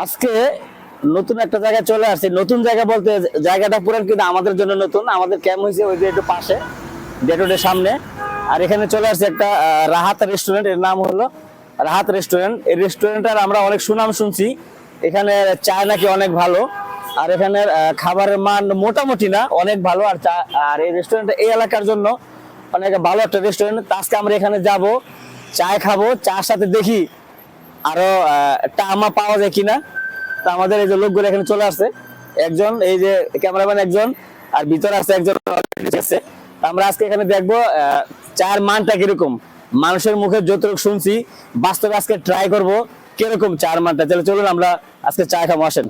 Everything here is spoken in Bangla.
আজকে নতুন একটা জায়গায় চলে আসছে। নতুন জায়গা বলতে জায়গাটা পুরো কিন্তু আমাদের জন্য নতুন। আমাদের ক্যাম্প হয়েছে ওই যে একটু পাশে ডেটোডের সামনে। আর এখানে চলে আসছে একটা রাহাত রেস্টুরেন্ট, এর নাম হলো রাহাত রেস্টুরেন্ট। এই রেস্টুরেন্টটার আমরা অনেক সুনাম শুনছি, এখানে চা নাকি অনেক ভালো। আর এখানের খাবারের মান মোটামুটি না, অনেক ভালো। আর চা, আর এই রেস্টুরেন্টটা এই এলাকার জন্য অনেক ভালো একটা রেস্টুরেন্ট। আজকে আমরা এখানে যাব, চায় খাবো, চার সাথে দেখি আরো টামা পাওয়া যায় কিনা। তা আমাদের এই যে লোকগুলো এখানে চলে আসছে, একজন এই যে ক্যামেরাম্যান একজন, আর ভিতরে আছে একজন। আমরা আজকে এখানে দেখবো চায়ের মানটা কিরকম। মানুষের মুখে যতটুকু শুনছি, বাস্তবে আজকে ট্রাই করব কিরকম চায়ের মানটা। চলুন আমরা আজকে চা খাবো, আসেন।